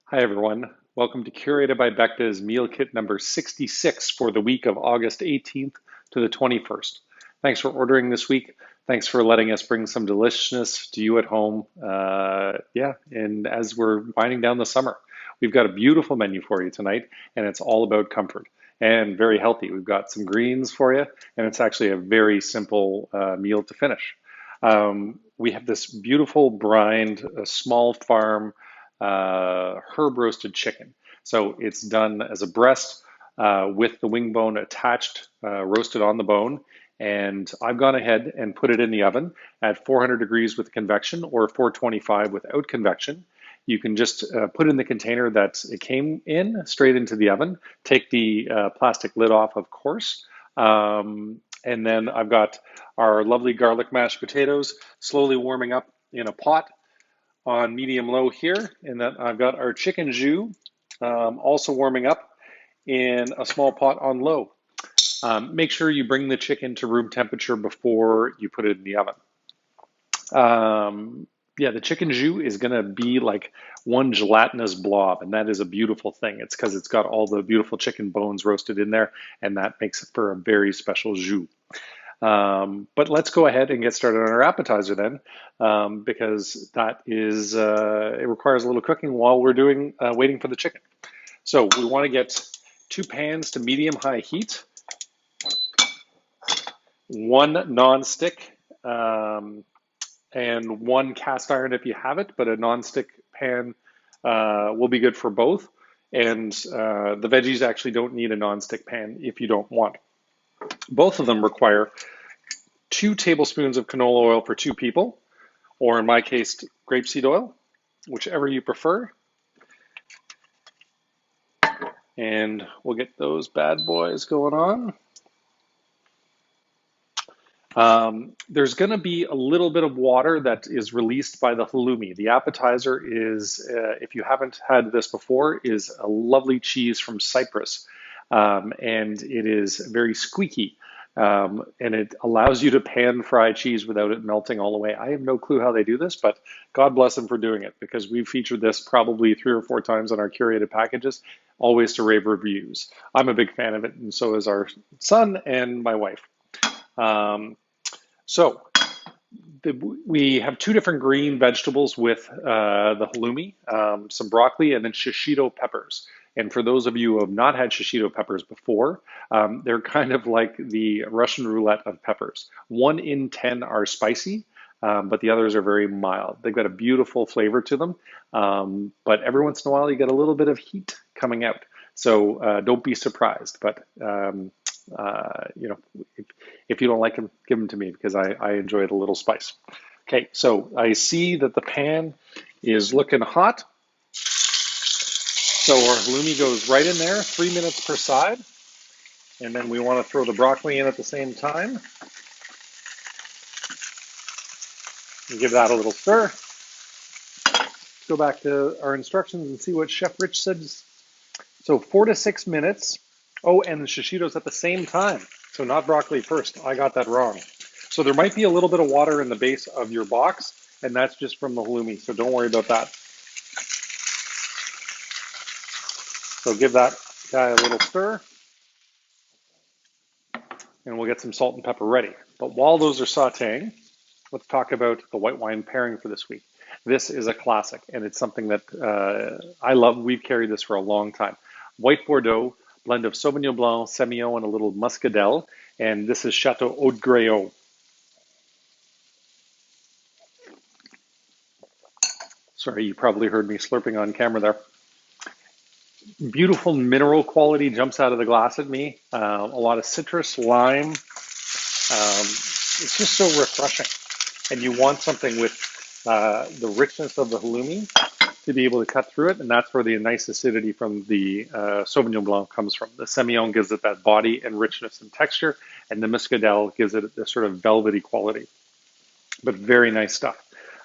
Hi, everyone. Welcome to Curated by Becta's Meal Kit number 66 for the week of August 18th to the 21st. Thanks for ordering this week. Thanks for letting us bring some deliciousness to you at home. And as we're winding down the summer, we've got a beautiful menu for you tonight, and it's all about comfort and very healthy. We've got some greens for you, and it's actually a very simple meal to finish. We have this beautiful brined, small farm herb roasted chicken. So it's done as a breast with the wing bone attached, roasted on the bone. And I've gone ahead and put it in the oven at 400 degrees with convection or 425 without convection. You can just put in the container that it came in straight into the oven. Take the plastic lid off, of course. And then I've got our lovely garlic mashed potatoes slowly warming up in a pot on medium low here. And then I've got our chicken jus also warming up in a small pot on low. Make sure you bring the chicken to room temperature before you put it in the oven. The chicken jus is going to be like one gelatinous blob, and that is a beautiful thing. It's because it's got all the beautiful chicken bones roasted in there, and that makes it for a very special jus. But let's go ahead and get started on our appetizer then, because that is it requires a little cooking while we're doing waiting for the chicken. So we want to get 2 pans to medium-high heat, 1 non-stick, and 1 cast iron if you have it, but a non-stick pan will be good for both. And the veggies actually don't need a non-stick pan if you don't want. Both of them require 2 tablespoons of canola oil for 2 people, or in my case, grapeseed oil, whichever you prefer. And we'll get those bad boys going on. There's going to be a little bit of water that is released by the halloumi. The appetizer is, if you haven't had this before, is a lovely cheese from Cyprus. And it is very squeaky. And it allows you to pan fry cheese without it melting all the way. I have no clue how they do this, but God bless them for doing it, because we've featured this probably 3 or 4 times on our curated packages, always to rave reviews. I'm a big fan of it, and so is our son and my wife. We have 2 different green vegetables with the halloumi, some broccoli, and then shishito peppers. And for those of you who have not had shishito peppers before, they're kind of like the Russian roulette of peppers. 1 in 10 are spicy, but the others are very mild. They've got a beautiful flavor to them, but every once in a while you get a little bit of heat coming out. So don't be surprised. But if you don't like them, give them to me, because I enjoy it a little spice. Okay, so I see that the pan is looking hot. So our halloumi goes right in there, 3 minutes per side. And then we want to throw the broccoli in at the same time. And give that a little stir. Let's go back to our instructions and see what Chef Rich said. So 4 to 6 minutes. Oh, and the shishitos at the same time. So not broccoli first. I got that wrong. So there might be a little bit of water in the base of your box, and that's just from the halloumi. So don't worry about that. So give that guy a little stir, and we'll get some salt and pepper ready. But while those are sauteing, let's talk about the white wine pairing for this week. This is a classic, and it's something that I love. We've carried this for a long time. White Bordeaux, blend of Sauvignon Blanc, Semillon, and a little Muscadel. And this is Chateau Haut Greyot. Sorry, you probably heard me slurping on camera there. Beautiful mineral quality jumps out of the glass at me. A lot of citrus, lime. It's just so refreshing. And you want something with the richness of the halloumi to be able to cut through it, and that's where the nice acidity from the Sauvignon Blanc comes from. The Semillon gives it that body and richness and texture, and the Muscadel gives it this sort of velvety quality. But very nice stuff.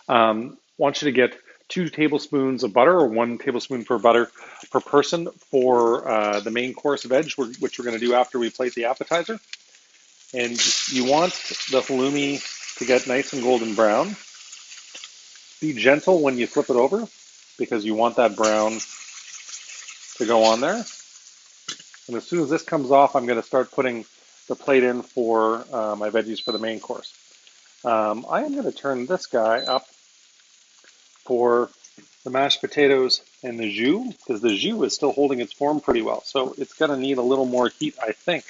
Want you to get 2 tablespoons of butter, or 1 tablespoon per butter per person for the main course veg, which we're going to do after we plate the appetizer. And you want the halloumi to get nice and golden brown. Be gentle when you flip it over, because you want that brown to go on there. And as soon as this comes off, I'm going to start putting the plate in for my veggies for the main course. I am going to turn this guy up for the mashed potatoes and the jus, because the jus is still holding its form pretty well. So it's going to need a little more heat, I think.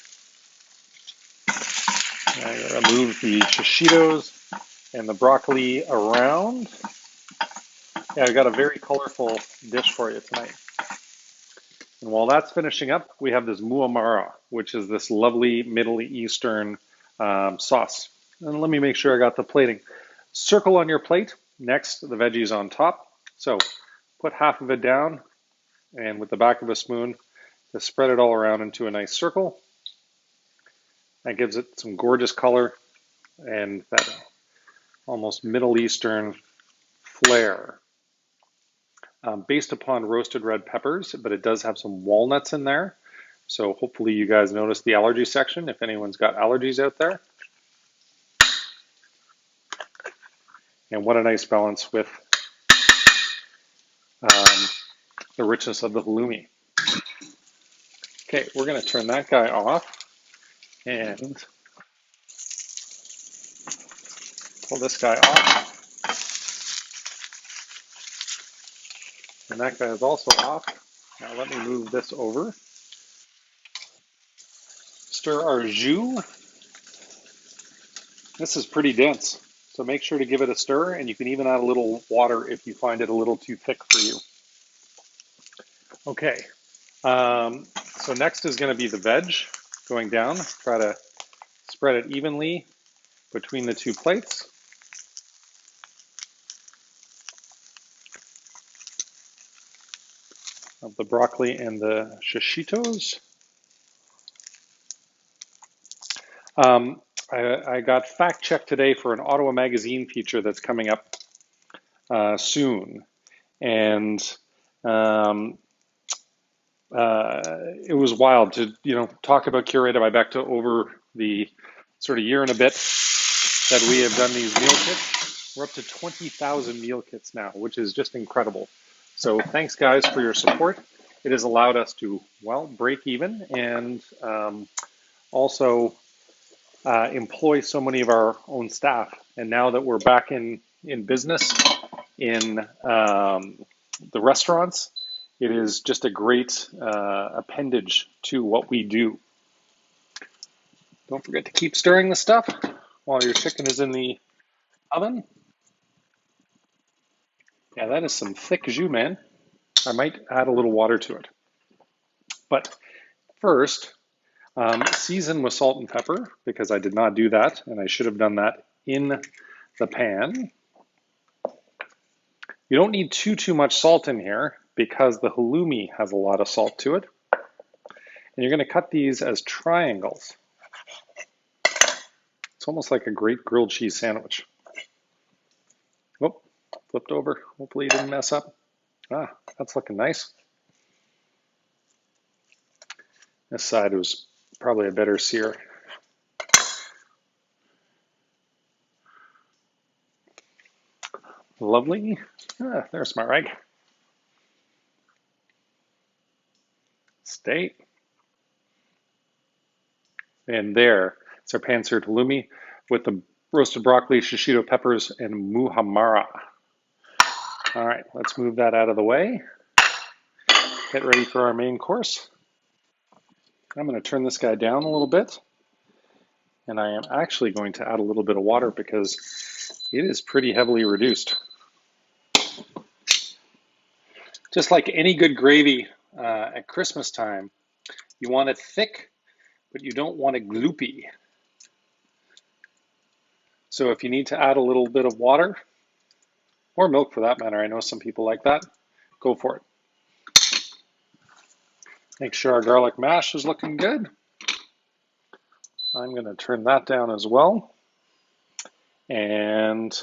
I'm going to move the shishitos and the broccoli around. Yeah, I've got a very colorful dish for you tonight. And while that's finishing up, we have this muamara, which is this lovely Middle Eastern sauce. And let me make sure I got the plating. Circle on your plate, next the veggies on top. So put half of it down, and with the back of a spoon, just spread it all around into a nice circle. That gives it some gorgeous color and that almost Middle Eastern flair. Based upon roasted red peppers, but it does have some walnuts in there. So hopefully you guys noticed the allergy section if anyone's got allergies out there. And what a nice balance with the richness of the halloumi. Okay, we're going to turn that guy off and pull this guy off. And that guy is also off. Now let me move this over. Stir our jus. This is pretty dense, so make sure to give it a stir, and you can even add a little water if you find it a little too thick for you. Okay, so next is going to be the veg going down. Try to spread it evenly between the two plates. Of the broccoli and the shishitos. I got fact checked today for an Ottawa Magazine feature that's coming up soon, and it was wild to talk about Curated by Becta over the sort of year and a bit that we have done these meal kits. We're up to 20,000 meal kits now, which is just incredible. So thanks, guys, for your support. It has allowed us to, well, break even and also employ so many of our own staff. And now that we're back in business in the restaurants, it is just a great appendage to what we do. Don't forget to keep stirring the stuff while your chicken is in the oven. Yeah, that is some thick jus, man. I might add a little water to it. But first, season with salt and pepper, because I did not do that, and I should have done that in the pan. You don't need too much salt in here because the halloumi has a lot of salt to it. And you're going to cut these as triangles. It's almost like a great grilled cheese sandwich. Whoop, flipped over. Hopefully you didn't mess up. Ah, that's looking nice. This side was probably a better sear. Lovely. Ah, there's my rag. Stay. And there, it's our pan-seared halloumi with the roasted broccoli, shishito peppers, and muhamara. All right, let's move that out of the way. Get ready for our main course. I'm going to turn this guy down a little bit. And I am actually going to add a little bit of water because it is pretty heavily reduced. Just like any good gravy at Christmas time, you want it thick, but you don't want it gloopy. So if you need to add a little bit of water, or milk for that matter, I know some people like that, go for it. Make sure our garlic mash is looking good. I'm going to turn that down as well. And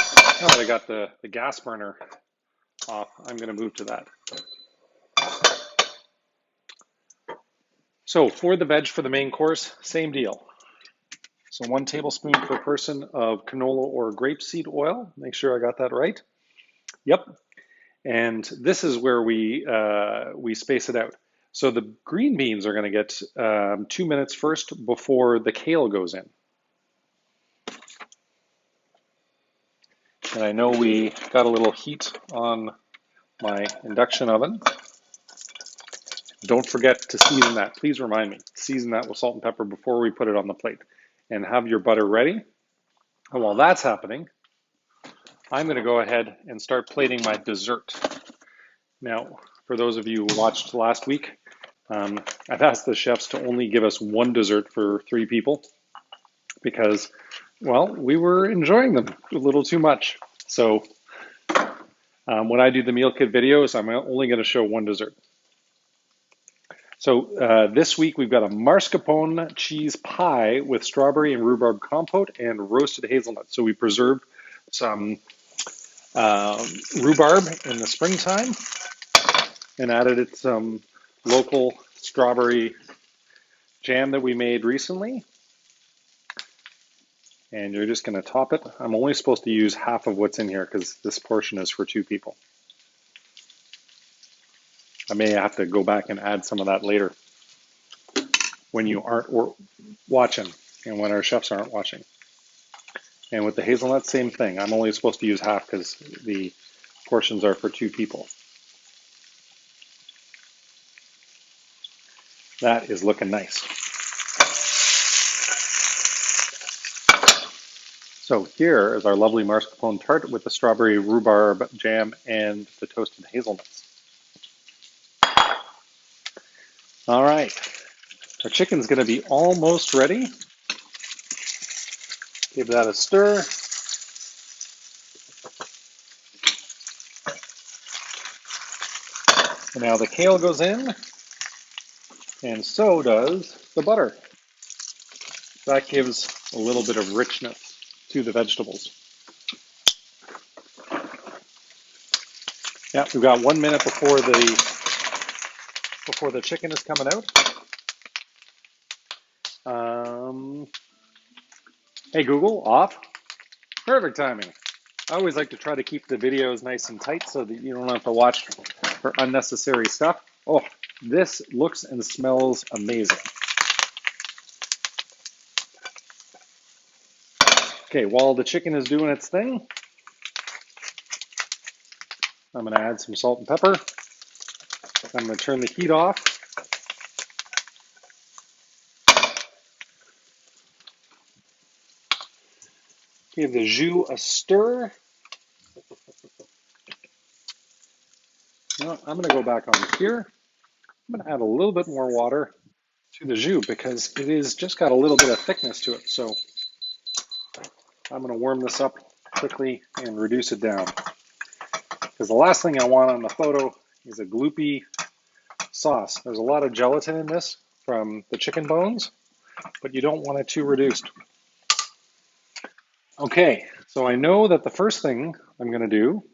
now that I got the gas burner off, I'm going to move to that. So for the veg for the main course, same deal. So 1 tablespoon per person of canola or grapeseed oil. Make sure I got that right. Yep. And this is where we space it out. So the green beans are going to get 2 minutes first before the kale goes in. And I know we got a little heat on my induction oven. Don't forget to season that. Please remind me, season that with salt and pepper before we put it on the plate. And have your butter ready. And while that's happening, I'm going to go ahead and start plating my dessert. Now, for those of you who watched last week, I've asked the chefs to only give us one dessert for 3 people because, well, we were enjoying them a little too much. So when I do the meal kit videos, I'm only going to show one dessert. So this week we've got a mascarpone cheese pie with strawberry and rhubarb compote and roasted hazelnuts. So we preserved some rhubarb in the springtime and added it some local strawberry jam that we made recently. And you're just going to top it. I'm only supposed to use half of what's in here because this portion is for 2 people. I may have to go back and add some of that later when you aren't watching and when our chefs aren't watching. And with the hazelnut, same thing. I'm only supposed to use half because the portions are for 2 people. That is looking nice. So here is our lovely mascarpone tart with the strawberry rhubarb jam and the toasted hazelnuts. All right, our chicken's going to be almost ready. Give that a stir. And now the kale goes in, and so does the butter. That gives a little bit of richness to the vegetables. Yeah, we've got 1 minute before the chicken is coming out. Hey Google, off. Perfect timing. I always like to try to keep the videos nice and tight so that you don't have to watch for unnecessary stuff. Oh, this looks and smells amazing. Okay, while the chicken is doing its thing, I'm going to add some salt and pepper. I'm going to turn the heat off. Give the jus a stir. I'm going to go back on here. I'm going to add a little bit more water to the jus because it is just got a little bit of thickness to it. So I'm going to warm this up quickly and reduce it down. Because the last thing I want on the photo is a gloopy sauce. There's a lot of gelatin in this from the chicken bones, but you don't want it too reduced. Okay, so I know that the first thing I'm going to do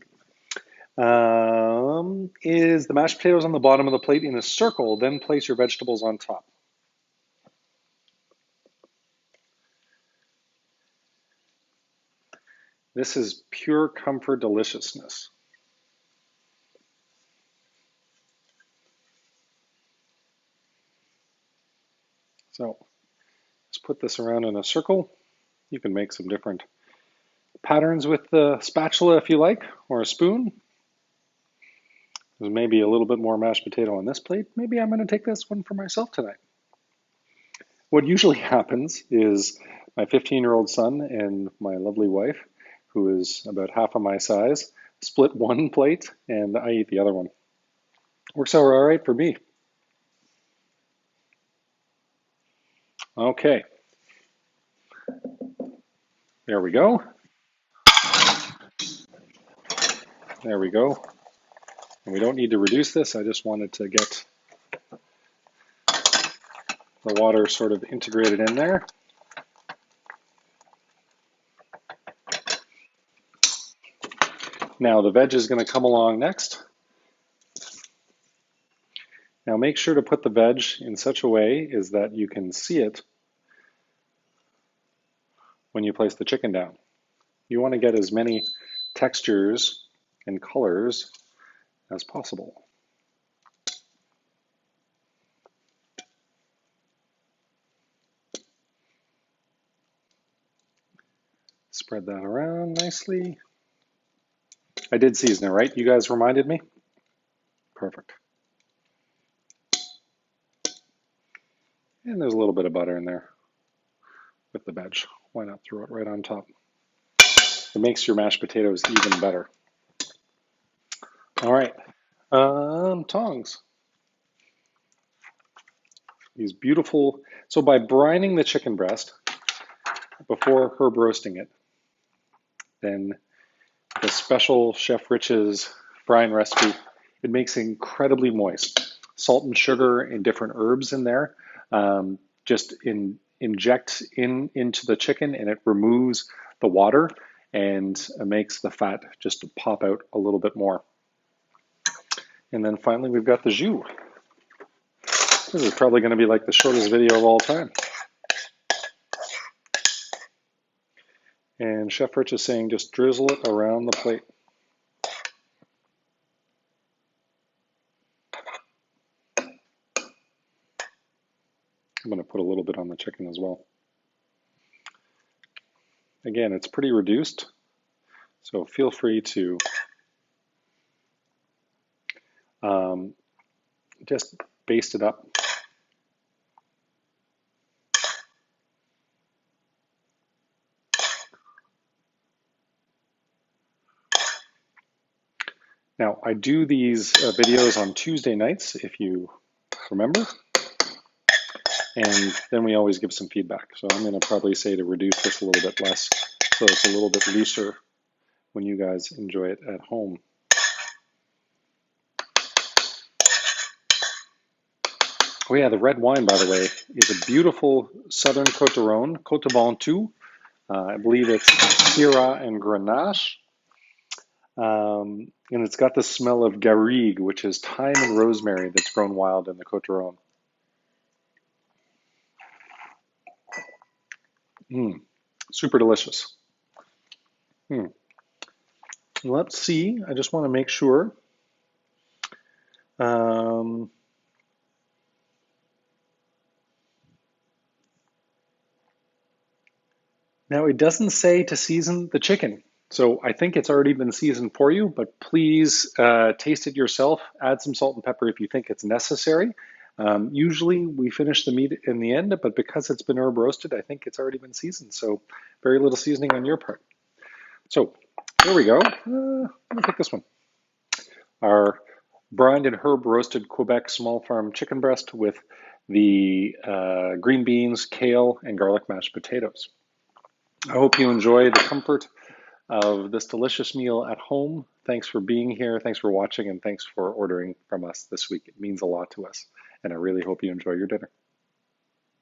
is the mashed potatoes on the bottom of the plate in a circle, then place your vegetables on top. This is pure comfort deliciousness. So let's put this around in a circle. You can make some different patterns with the spatula if you like, or a spoon. There's maybe a little bit more mashed potato on this plate. Maybe I'm going to take this one for myself tonight. What usually happens is my 15-year-old son and my lovely wife, who is about half of my size, split one plate and I eat the other one. Works out all right for me. Okay. There we go. There we go. And we don't need to reduce this. I just wanted to get the water sort of integrated in there. Now the veg is going to come along next. Now make sure to put the veg in such a way is that you can see it when you place the chicken down. You want to get as many textures and colors as possible. Spread that around nicely. I did season it, right? You guys reminded me? Perfect. And there's a little bit of butter in there with the veg. Why not throw it right on top? It makes your mashed potatoes even better. All right, tongs. These beautiful, so by brining the chicken breast before herb roasting it, then the special Chef Rich's brine recipe, it makes it incredibly moist. Salt and sugar and different herbs in there just inject into the chicken, and it removes the water and makes the fat just pop out a little bit more. And then finally, we've got the jus. This is probably going to be like the shortest video of all time. And Chef Rich is saying just drizzle it around the plate. I'm going to put a little bit on the chicken as well. Again, it's pretty reduced, so feel free to just baste it up. Now, I do these videos on Tuesday nights, if you remember, and then we always give some feedback. So I'm going to probably say to reduce this a little bit less, so it's a little bit looser when you guys enjoy it at home. Oh yeah, the red wine, by the way, is a beautiful Southern Côte d'Aron, Côte de Ventoux. I believe it's Syrah and Grenache. And it's got the smell of garrigue, which is thyme and rosemary that's grown wild in the Côte d'Aron. Super delicious. Let's see. I just want to make sure. Now, it doesn't say to season the chicken. So I think it's already been seasoned for you, but please taste it yourself. Add some salt and pepper if you think it's necessary. Usually we finish the meat in the end, but because it's been herb roasted, I think it's already been seasoned. So very little seasoning on your part. So here we go. Let me pick this one. Our brined and herb roasted Quebec small farm chicken breast with the green beans, kale, and garlic mashed potatoes. I hope you enjoy the comfort of this delicious meal at home. Thanks for being here. Thanks for watching, and thanks for ordering from us this week. It means a lot to us, and I really hope you enjoy your dinner.